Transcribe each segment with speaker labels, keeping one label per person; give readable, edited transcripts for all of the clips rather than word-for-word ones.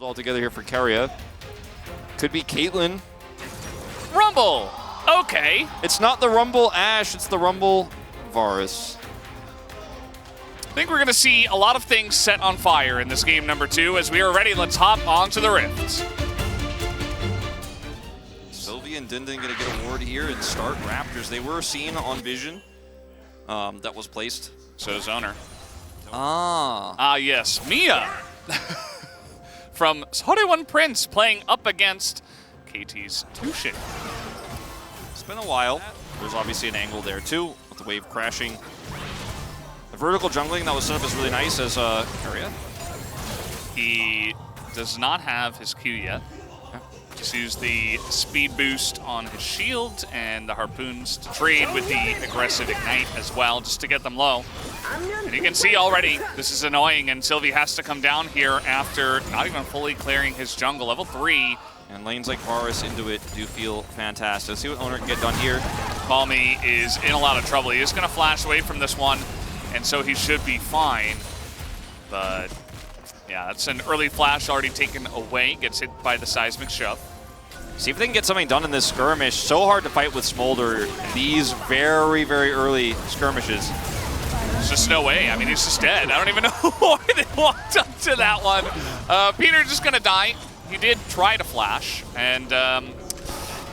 Speaker 1: all together here for Keria. Could be Caitlyn.
Speaker 2: Rumble! Okay.
Speaker 1: It's not the Rumble Ashe, it's the Rumble Varus.
Speaker 2: I think we're going to see a lot of things set on fire in this game number 2. As we are ready, let's hop onto the Rifts.
Speaker 1: Sylvie and Dindin going to get a ward here and start Raptors. They were seen on Vision. That was placed.
Speaker 2: So Zoner.
Speaker 1: Ah,
Speaker 2: yes. Mia from One Prince playing up against KT's Tushin.
Speaker 1: It's been a while. There's obviously an angle there too, with the wave crashing. The vertical jungling that was set up is really nice as Keria.
Speaker 2: He does not have his Q yet. Just used the speed boost on his shield and the harpoons to trade with the aggressive ignite as well, just to get them low. And you can see already, this is annoying, and Sylvie has to come down here after not even fully clearing his jungle. Level 3.
Speaker 1: And lanes like Varus into it do feel fantastic. Let's see what Owner can get done here.
Speaker 2: Call Me is in a lot of trouble. He is going to flash away from this one, and so he should be fine. But yeah, that's an early flash already taken away. Gets hit by the seismic shove.
Speaker 1: See if they can get something done in this skirmish. So hard to fight with Smolder in these very, very early skirmishes.
Speaker 2: There's just no way. I mean, he's just dead. I don't even know why they walked up to that one. Peter just going to die. He did try to flash, and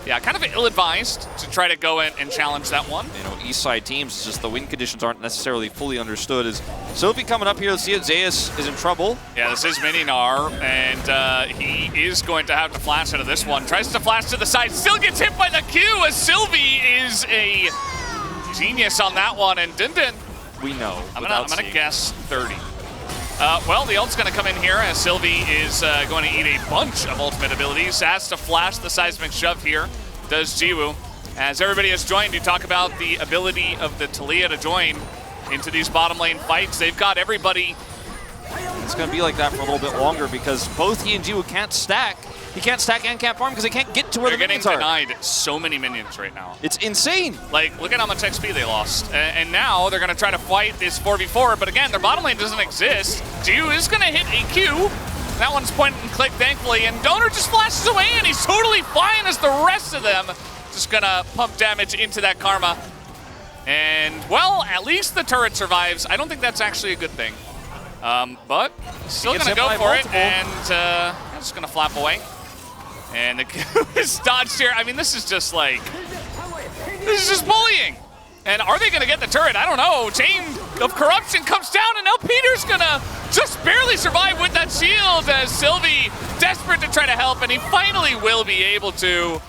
Speaker 2: yeah, kind of ill-advised to try to go in and challenge that one.
Speaker 1: You know, east side teams, it's just the win conditions aren't necessarily fully understood. As Sylvie coming up here, let's see if Zeus is in trouble.
Speaker 2: Yeah, this is Mininar, and he is going to have to flash out of this one. Tries to flash to the side, still gets hit by the Q, as Sylvie is a genius on that one, and Dindin.
Speaker 1: We know.
Speaker 2: I'm gonna guess 30. Well, the ult's gonna come in here as Sylvie is going to eat a bunch of ultimate abilities. Has to flash the seismic shove here, does Jiwoo. As everybody has joined, you talk about the ability of the Taliyah to join into these bottom lane fights. They've got everybody.
Speaker 1: It's gonna be like that for a little bit longer because both he and Jiwoo can't stack. He can't stack and can't farm because they can't get to where the minions are.
Speaker 2: They're getting denied so many minions right now.
Speaker 1: It's insane.
Speaker 2: Like, look at how much XP they lost. And now they're going to try to fight this 4v4, but again, their bottom lane doesn't exist. Jiwoo is going to hit a Q. That one's point and click, thankfully, and Donor just flashes away, and he's totally fine as the rest of them. Just going to pump damage into that Karma. And, well, at least the turret survives. I don't think that's actually a good thing. But still going to go for it, and just going to flap away. And the Q is dodged here. I mean, this is just like, this is just bullying. And are they going to get the turret? I don't know. Chain of Corruption comes down, and now Peter's going to just barely survive with that shield as Sylvie desperate to try to help, and he finally will be able to.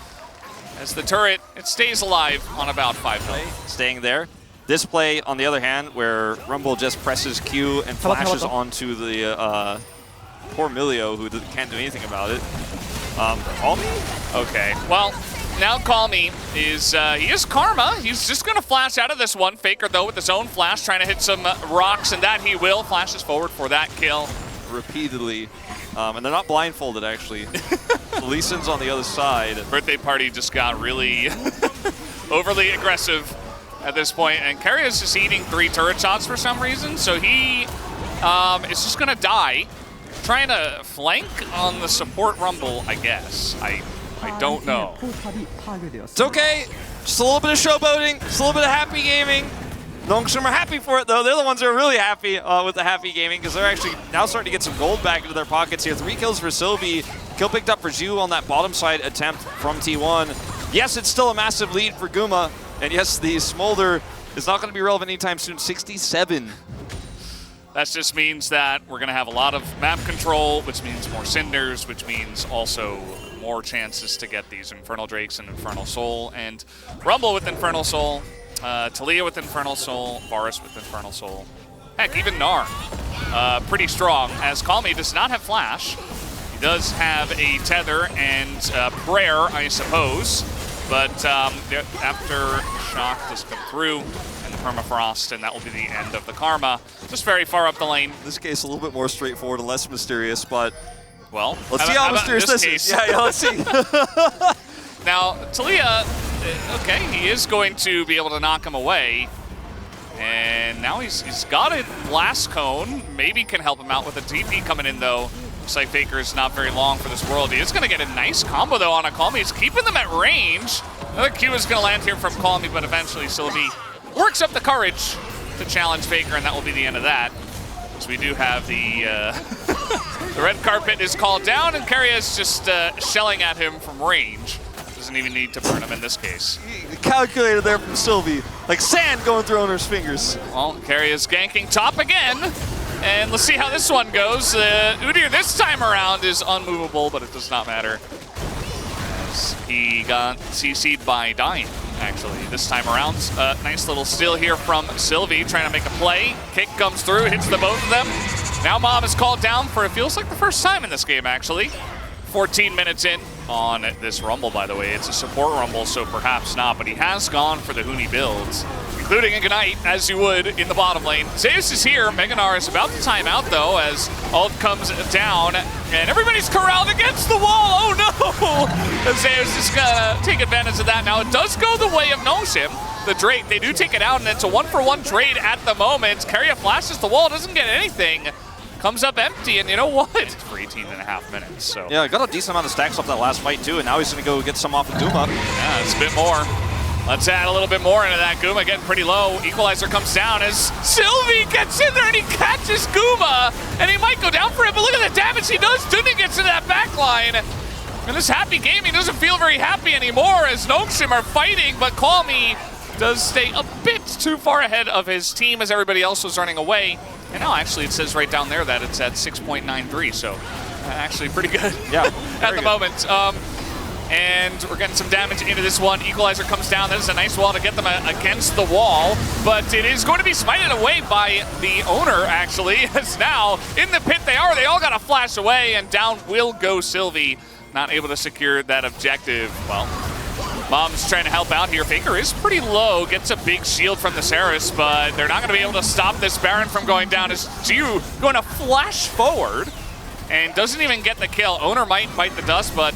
Speaker 2: As the turret, it stays alive on about 5 health.
Speaker 1: Staying there. This play, on the other hand, where Rumble just presses Q and flashes onto the poor Milio, who can't do anything about it. Call Me?
Speaker 2: Okay, well, now Call Me is, he is Karma. He's just gonna flash out of this one. Faker, though, with his own flash, trying to hit some rocks, and that he will. Flashes forward for that kill.
Speaker 1: Repeatedly. And they're not blindfolded, actually. Lee Sin's on the other side.
Speaker 2: Birthday Party just got really overly aggressive at this point, and Keria is just eating 3 turret shots for some reason, so he is just gonna die. Trying to flank on the support Rumble, I guess. I don't know.
Speaker 1: It's okay. Just a little bit of showboating. Just a little bit of happy gaming. Nongsum are happy for it, though. They're the ones that are really happy with the happy gaming because they're actually now starting to get some gold back into their pockets here. 3 kills for Sylvie. Kill picked up for Jiwoo on that bottom side attempt from T1. Yes, it's still a massive lead for Guma. And yes, the Smolder is not going to be relevant anytime soon. 67.
Speaker 2: That just means that we're going to have a lot of map control, which means more Cinders, which means also more chances to get these Infernal Drakes and Infernal Soul. And Rumble with Infernal Soul, Taliyah with Infernal Soul, Varus with Infernal Soul. Heck, even Gnar. Pretty strong, as Call Me does not have Flash. He does have a Tether and Prayer, I suppose. But after Shock does come through, Permafrost, and that will be the end of the Karma. Just very far up the lane.
Speaker 1: In this case, a little bit more straightforward and less mysterious, but
Speaker 2: well,
Speaker 1: let's see how mysterious this is. Yeah, let's see.
Speaker 2: Now, Taliyah, okay, he is going to be able to knock him away. And now he's got a Blast Cone. Maybe can help him out with a TP coming in, though. Looks like Faker is not very long for this world. He is going to get a nice combo, though, on a Call Me. He's keeping them at range. Another Q is going to land here from Call Me, but eventually Sylvie works up the courage to challenge Faker, and that will be the end of that. So we do have the the red carpet is called down, and Keria is just shelling at him from range. Doesn't even need to burn him in this case.
Speaker 1: Calculated there from Sylvie. Like sand going through Owner's fingers.
Speaker 2: Well, Keria is ganking top again. And let's see how this one goes. Udyr this time around is unmovable, but it does not matter. As he got CC'd by dying, actually, this time around. Nice little steal here from Sylvie, trying to make a play. Kick comes through, hits the both of them. Now Mom is called down for it feels like the first time in this game, actually. 14 minutes in on this Rumble, by the way. It's a support Rumble, so perhaps not, but he has gone for the Huni builds, including Ignite, as you would in the bottom lane. Zeus is here. Meganar is about to time out, though, as ult comes down, and everybody's corralled against the wall. Oh, no! Zeus is going to take advantage of that. Now, it does go the way of Noshim. The Drake, they do take it out, and it's a one-for-one trade at the moment. Keria flashes the wall, doesn't get anything. Comes up empty, and you know what? It's for 18.5 minutes, so.
Speaker 1: Yeah, got a decent amount of stacks off that last fight, too, and now he's going to go get some off of Guma.
Speaker 2: Yeah, it's a bit more. Let's add a little bit more into that. Guma getting pretty low. Equalizer comes down as Sylvie gets in there and he catches Guma. And he might go down for it, but look at the damage he does. Dunin gets into that back line. And this Happy Gaming doesn't feel very happy anymore as Noxim are fighting, but Call Me does stay a bit too far ahead of his team as everybody else was running away. And now actually it says right down there that it's at 6.93, so actually pretty good at the moment. And we're getting some damage into this one. Equalizer comes down. That is a nice wall to get them against the wall. But it is going to be smited away by the owner, actually. As now, in the pit they are. They all got to flash away. And down will go Sylvie. Not able to secure that objective. Well, Mom's trying to help out here. Faker is pretty low. Gets a big shield from the Saris. But they're not going to be able to stop this Baron from going down. As Jiu going to flash forward. And doesn't even get the kill. Owner might bite the dust, but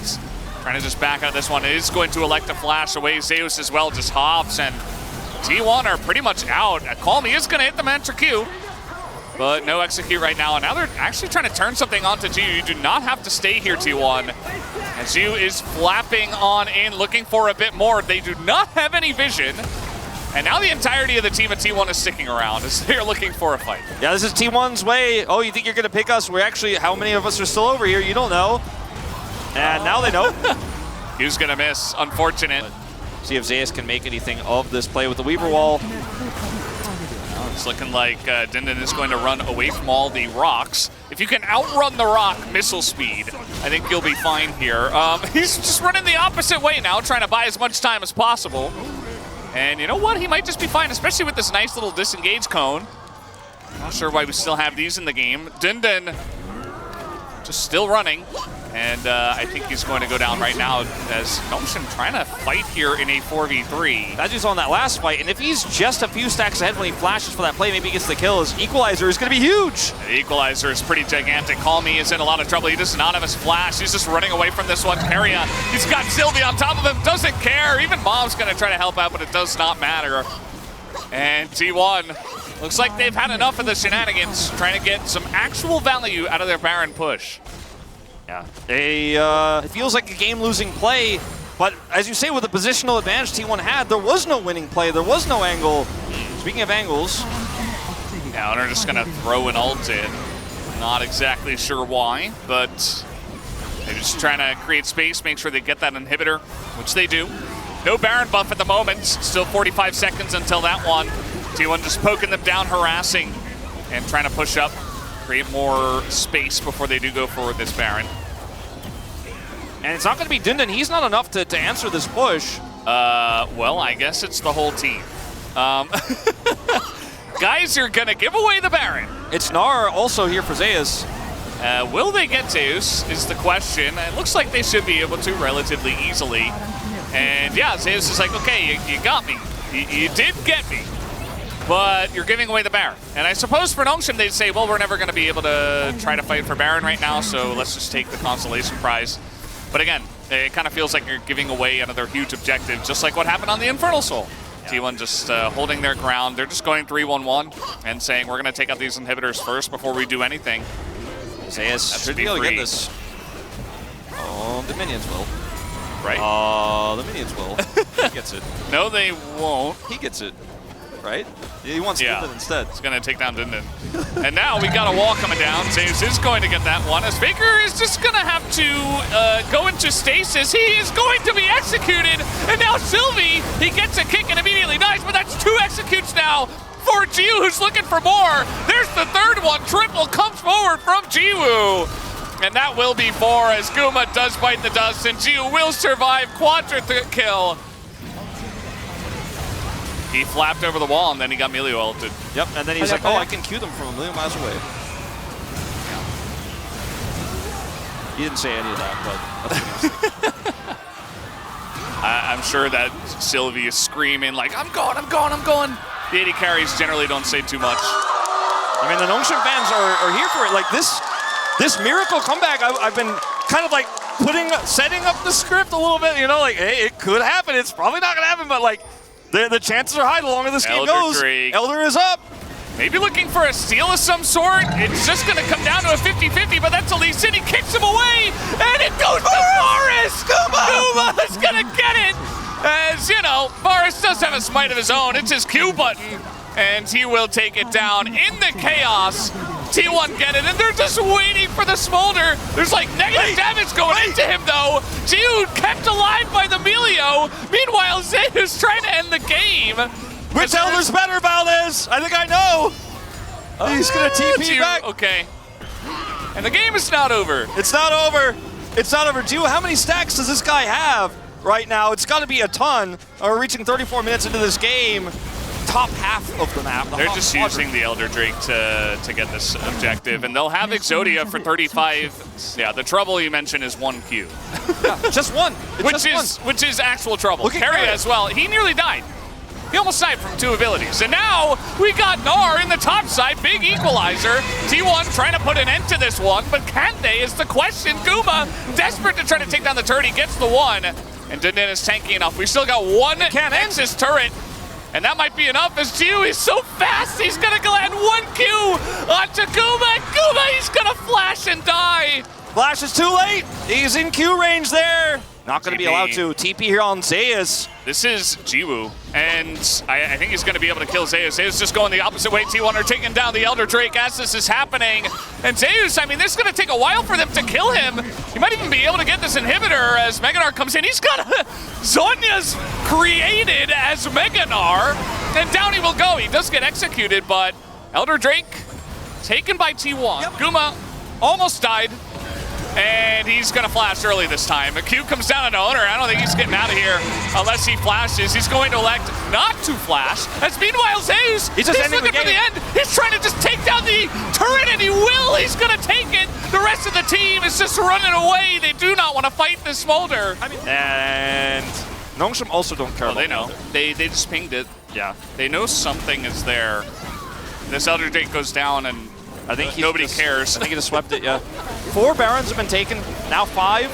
Speaker 2: trying to just back out of this one. It is going to elect to flash away Zeus as well, just hops, and T1 are pretty much out. Call Me is going to hit the Mantra Q, but no execute right now. And now they're actually trying to turn something onto Jiu. You do not have to stay here, T1. And Jiu is flapping on in, looking for a bit more. They do not have any vision. And now the entirety of the team at T1 is sticking around as they're looking for a fight.
Speaker 1: Yeah, this is T1's way. Oh, you think you're going to pick us? We're actually, how many of us are still over here? You don't know. And now they know.
Speaker 2: Who's gonna miss? Unfortunate.
Speaker 1: See if Zeus can make anything of this play with the Weaver Wall.
Speaker 2: It's looking like Dindin is going to run away from all the rocks. If you can outrun the rock missile speed, I think you'll be fine here. He's just running the opposite way now, trying to buy as much time as possible. And you know what? He might just be fine, especially with this nice little disengage cone. Not sure why we still have these in the game. Dindin just still running. And I think he's going to go down right now as Notion trying to fight here in a 4v3.
Speaker 1: That's just on that last fight, and if he's just a few stacks ahead when he flashes for that play, maybe he gets the kill, his Equalizer is going to be huge.
Speaker 2: The Equalizer is pretty gigantic. Call Me is in a lot of trouble. He does not have his flash. He's just running away from this one. Keria, he's got Sylvie on top of him, doesn't care. Even Mom's going to try to help out, but it does not matter. And T1, looks like they've had enough of the shenanigans, trying to get some actual value out of their Baron push.
Speaker 1: Yeah, it feels like a game-losing play, but as you say, with the positional advantage T1 had, there was no winning play, there was no angle. Speaking of angles.
Speaker 2: Yeah, and they're just going to throw an ult in. Not exactly sure why, but they're just trying to create space, make sure they get that inhibitor, which they do. No Baron buff at the moment, still 45 seconds until that one. T1 just poking them down, harassing, and trying to push up. Create more space before they do go forward this Baron.
Speaker 1: And it's not going to be Dindin. He's not enough to answer this push.
Speaker 2: Well, I guess it's the whole team. Guys are going to give away the Baron.
Speaker 1: It's Gnar also here for Zeus.
Speaker 2: Will they get Zeus is the question. It looks like they should be able to relatively easily. And yeah, Zeus is like, okay, you got me. You did get me. But you're giving away the Baron. And I suppose for Noxim, they'd say, well, we're never going to be able to try to fight for Baron right now, so let's just take the consolation prize. But again, it kind of feels like you're giving away another huge objective, just like what happened on the Infernal Soul. T1 just holding their ground. They're just going 3-1-1 and saying, we're going to take out these inhibitors first before we do anything.
Speaker 1: Zeus should be able to get this. Oh, the minions will.
Speaker 2: Right?
Speaker 1: The minions will. He gets it.
Speaker 2: No, they won't.
Speaker 1: He gets it. Right? He wants to get it instead.
Speaker 2: He's going to take down Din. And now we got a wall coming down. Zeus is going to get that one. As Faker is just going to have to go into stasis. He is going to be executed. And now Sylvie, he gets a kick and immediately dies. But that's 2 executes now for Jiwoo, who's looking for more. There's the third one. Triple comes forward from Jiwoo. And that will be 4 as Guma does bite the dust. And Jiwoo will survive quadra kill. He flapped over the wall, and then he got Melio ulted.
Speaker 1: Yep, and then he's like, oh, I can Q them from a million miles away. He didn't say any of that, but that's what he was thinking.
Speaker 2: I'm sure that Sylvie is screaming like, I'm going, I'm going, I'm going. The AD carries generally don't say too much.
Speaker 1: I mean, the Nongshim fans are here for it. Like this miracle comeback, I've been kind of like setting up the script a little bit, you know, like, hey, it could happen. It's probably not going to happen, but like, the chances are high the longer this game goes.
Speaker 2: Drake.
Speaker 1: Elder is up.
Speaker 2: Maybe looking for a steal of some sort. It's just going to come down to a 50-50, but that's Elise City kicks him away, and it goes to Forrest! Guma is going to get it! As, you know, Forrest does have a smite of his own. It's his Q button, and he will take it down in the chaos. T1 get it, and they're just waiting for the smolder. There's like negative damage going into him, though. Jiwoo kept alive by the Melio. Meanwhile, Zeus trying to end the game.
Speaker 1: Which Elder's better, Valdez? I think I know. He's going to TP back.
Speaker 2: Okay. And the game is not over.
Speaker 1: It's not over. It's not over. Jiwoo, how many stacks does this guy have right now? It's got to be a ton. We're reaching 34 minutes into this game. Top half of the map.
Speaker 2: They're just using the Elder Drake to get this objective, and they'll have Exodia for 35. Yeah, the trouble you mentioned is 1 Q.
Speaker 1: Yeah, just one.
Speaker 2: Which is actual trouble.
Speaker 1: Look at
Speaker 2: Carry as well. He nearly died. He almost died from 2 abilities. And now we got Gnar in the top side, big equalizer. T1 trying to put an end to this one, but can they is the question. Guma desperate to try to take down the turret. He gets the one, and Din is tanky enough. We still got one Nexus turret. And that might be enough as Jiwoo is so fast, he's gonna land 1 Q onto Guma. Guma, he's gonna flash and die.
Speaker 1: Flash is too late. He's in Q range there. Not gonna be allowed to. TP here on Zeus.
Speaker 2: This is Jiwoo, and I think he's gonna be able to kill Zeus. Zeus just going the opposite way. T1 are taking down the Elder Drake as this is happening. And Zeus, I mean, this is gonna take a while for them to kill him. He might even be able to get this inhibitor as Meganar comes in. He's got Zonya's created as Meganar, and down he will go. He does get executed, but Elder Drake taken by T1. Yep. Guma almost died. And he's going to flash early this time. A Q comes down on Owner. I don't think he's getting out of here unless he flashes. He's going to elect not to flash. As meanwhile, Zeus, he's looking for the end. He's trying to just take down the turret, and he will. He's going to take it. The rest of the team is just running away. They do not want to fight this smolder.
Speaker 1: And Nongshim also don't care about
Speaker 2: they know. They just pinged it.
Speaker 1: Yeah.
Speaker 2: They know something is there. This Elder Drake goes down, and
Speaker 1: I think
Speaker 2: nobody cares.
Speaker 1: I think he just swept it, yeah. 4 Barons have been taken, now 5.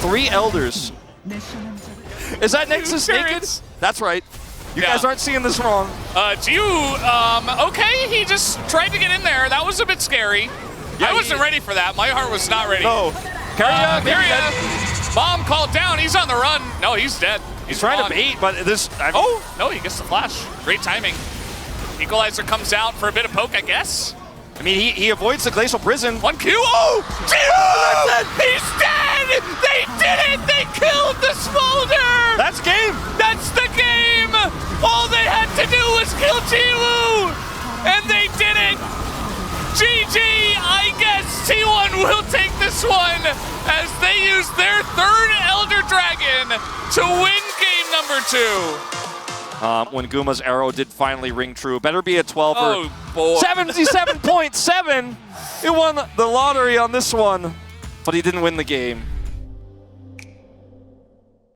Speaker 1: 3 Elders. Is that Nexus naked? That's right. You guys aren't seeing this wrong.
Speaker 2: Jiwoo, okay, he just tried to get in there. That was a bit scary. Yeah, I wasn't ready for that. My heart was not ready.
Speaker 1: No.
Speaker 2: Karya. Bomb called down. He's on the run. No, he's dead.
Speaker 1: He's trying to bait, but this...
Speaker 2: no, he gets the flash. Great timing. Equalizer comes out for a bit of poke, I guess.
Speaker 1: I mean, he avoids the Glacial Prison.
Speaker 2: 1 Q. Oh! Jiwoo! He's dead! They did it! They killed the Smolder!
Speaker 1: That's game!
Speaker 2: That's the game! All they had to do was kill Jiwoo! And they did it! GG! I guess T1 will take this one as they use their 3rd Elder Dragon to win game number 2.
Speaker 1: When Guma's arrow did finally ring true. Better be a 12
Speaker 2: or
Speaker 1: 77.7. It won the lottery on this one, but he didn't win the game.